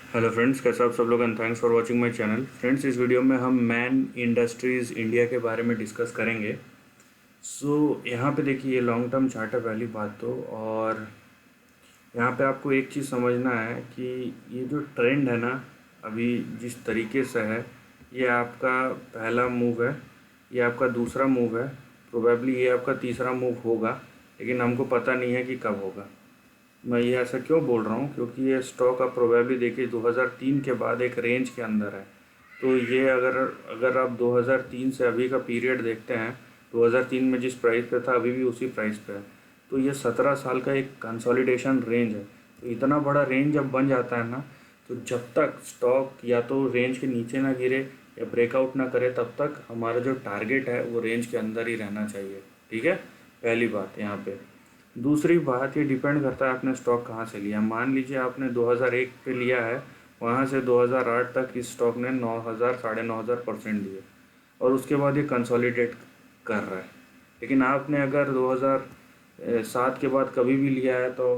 Hello friends, कैसे आप सब लोग and thanks for watching my channel. Friends, इस वीडियो में हम मैन इंडस्ट्रीज़ इंडिया के बारे में डिस्कस करेंगे। यहाँ पे देखिए, ये लॉन्ग टर्म चार्ट है पहली बात तो। और यहाँ पे आपको एक चीज़ समझना है कि ये जो ट्रेंड है ना, अभी जिस तरीके से है, ये आपका पहला मूव है, ये आपका दूसरा मूव है, प्रोबेबली ये आपका तीसरा मूव होगा, लेकिन हमको पता नहीं है कि कब होगा। मैं ये ऐसा क्यों बोल रहा हूँ, क्योंकि ये स्टॉक आप प्रोबेबली देखिए 2003 के बाद एक रेंज के अंदर है। तो ये अगर अगर आप 2003 से अभी का पीरियड देखते हैं, 2003 में जिस प्राइस पे था अभी भी उसी प्राइस पे है। तो ये 17 साल का एक कंसोलिडेशन रेंज है। तो इतना बड़ा रेंज जब बन जाता है ना, तो जब तक स्टॉक या तो रेंज के नीचे ना गिरे या ब्रेकआउट ना करे, तब तक हमारा जो टारगेट है वो रेंज के अंदर ही रहना चाहिए। ठीक है, पहली बात यहाँ पे। दूसरी बात, ये डिपेंड करता है आपने स्टॉक कहाँ से लिया। मान लीजिए आपने 2001 पे लिया है, वहाँ से 2008 तक इस स्टॉक ने 9000 9,500% दिए और उसके बाद ये कंसोलिडेट कर रहा है। लेकिन आपने अगर 2007 के बाद कभी भी लिया है तो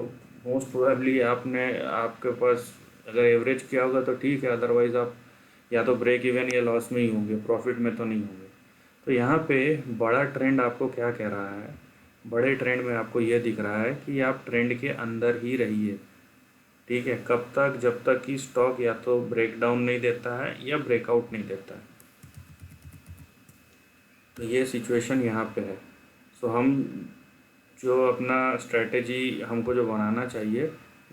मोस्ट प्रोबेबली आपने आपके पास अगर एवरेज किया होगा तो ठीक है, अदरवाइज़ आप या तो ब्रेक इवन या लॉस में ही होंगे, प्रॉफिट में तो नहीं होंगे। तो यहाँ पे बड़ा ट्रेंड आपको क्या कह रहा है? बड़े ट्रेंड में आपको ये दिख रहा है कि आप ट्रेंड के अंदर ही रहिए। ठीक है, कब तक? जब तक कि स्टॉक या तो ब्रेकडाउन नहीं देता है या ब्रेकआउट नहीं देता है। तो ये सिचुएशन यहाँ पे है। हम जो अपना स्ट्रेटेजी हमको जो बनाना चाहिए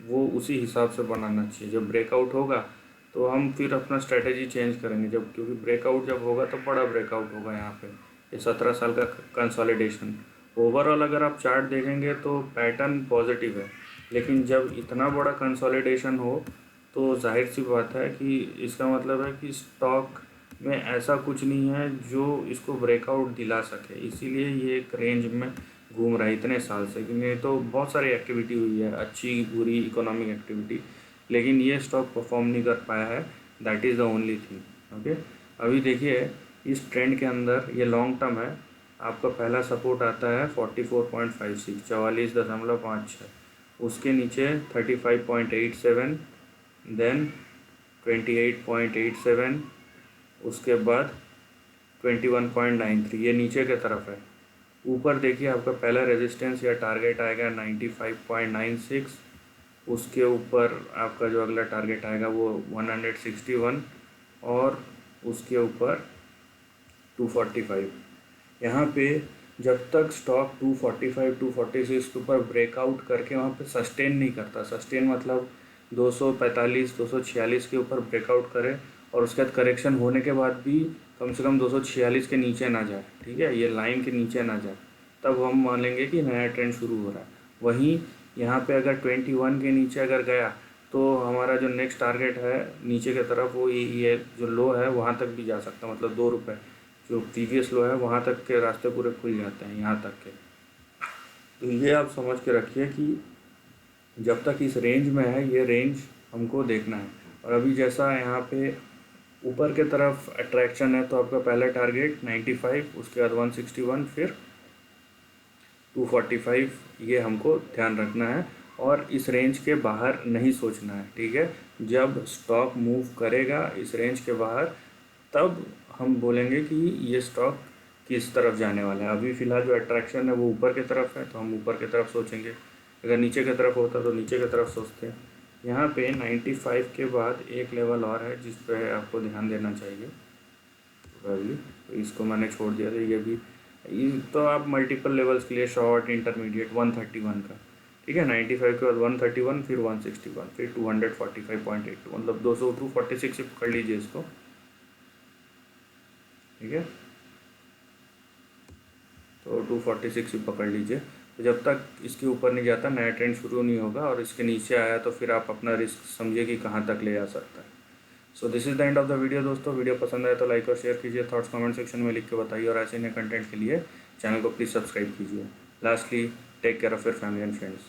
वो उसी हिसाब से बनाना चाहिए। जब ब्रेकआउट होगा तो हम फिर अपना स्ट्रेटेजी चेंज करेंगे, जब क्योंकि ब्रेकआउट जब होगा तो बड़ा ब्रेकआउट होगा। यहाँ पे ये 17 साल का कंसोलिडेशन, ओवरऑल अगर आप चार्ट देखेंगे तो पैटर्न पॉजिटिव है। लेकिन जब इतना बड़ा कंसोलिडेशन हो तो जाहिर सी बात है कि इसका मतलब है कि स्टॉक में ऐसा कुछ नहीं है जो इसको ब्रेकआउट दिला सके। इसीलिए ये एक रेंज में घूम रहा है इतने साल से। कि नहीं तो बहुत सारी एक्टिविटी हुई है, अच्छी बुरी इकोनॉमिक एक्टिविटी, लेकिन ये स्टॉक परफॉर्म नहीं कर पाया है। That is the only thing. Okay, अभी देखिए इस ट्रेंड के अंदर ये लॉन्ग टर्म है। आपका पहला सपोर्ट आता है 44.56, 44.56। उसके नीचे 35.87, देन 28.87, उसके बाद 21.93, ये नीचे के तरफ है। ऊपर देखिए आपका पहला रेजिस्टेंस या टारगेट आएगा 95.96। उसके ऊपर आपका जो अगला टारगेट आएगा वो 161 और उसके ऊपर 245। यहाँ पे जब तक स्टॉक 245 246 के ऊपर ब्रेकआउट करके वहाँ पे सस्टेन नहीं करता, सस्टेन मतलब 245 246 के ऊपर ब्रेकआउट करे और उसके बाद करेक्शन होने के बाद भी कम से कम 246 के नीचे ना जाए, ठीक है, ये लाइन के नीचे ना जाए, तब हम मानेंगे कि नया ट्रेंड शुरू हो रहा है। वहीं यहाँ पे अगर 21 के नीचे अगर गया तो हमारा जो नेक्स्ट टारगेट है नीचे की तरफ, वो ये जो लो है वहाँ तक भी जा सकता है। मतलब 2 रुपये जो प्रीवियस लो है वहाँ तक के रास्ते पूरे खुल जाते हैं, यहाँ तक के। तो ये आप समझ के रखिए कि जब तक इस रेंज में है, ये रेंज हमको देखना है। और अभी जैसा यहाँ पे ऊपर के तरफ अट्रैक्शन है, तो आपका पहला टारगेट 95, उसके बाद 161, फिर 245, ये हमको ध्यान रखना है और इस रेंज के बाहर नहीं सोचना है। ठीक है, जब स्टॉक मूव करेगा इस रेंज के बाहर, तब हम बोलेंगे कि ये स्टॉक किस तरफ जाने वाला है। अभी फ़िलहाल जो अट्रैक्शन है वो ऊपर की तरफ है, तो हम ऊपर की तरफ सोचेंगे। अगर नीचे की तरफ होता तो नीचे की तरफ सोचते हैं। यहाँ पे 95 के बाद एक लेवल और है जिस पे आपको ध्यान देना चाहिए प्रोबेबली, तो इसको मैंने छोड़ दिया था। ये भी तो आप मल्टीपल लेवल्स के लिए शॉर्ट इंटरमीडिएट 131 का, ठीक है, 95 के बाद 131, फिर 161, फिर 245.82, मतलब 200 246 से पकड़ लीजिए इसको। ठीक है, तो 246 ही पकड़ लीजिए। तो जब तक इसके ऊपर नहीं जाता नया ट्रेंड शुरू नहीं होगा, और इसके नीचे आया तो फिर आप अपना रिस्क समझिए कि कहाँ तक ले जा सकता है। So this is the end of the video दोस्तों। वीडियो पसंद आए तो लाइक और शेयर कीजिए, थॉट्स कमेंट सेक्शन में लिख के बताइए, और ऐसे नए कंटेंट के लिए चैनल को प्लीज़ सब्सक्राइब कीजिए। Lastly, take care of your family and friends.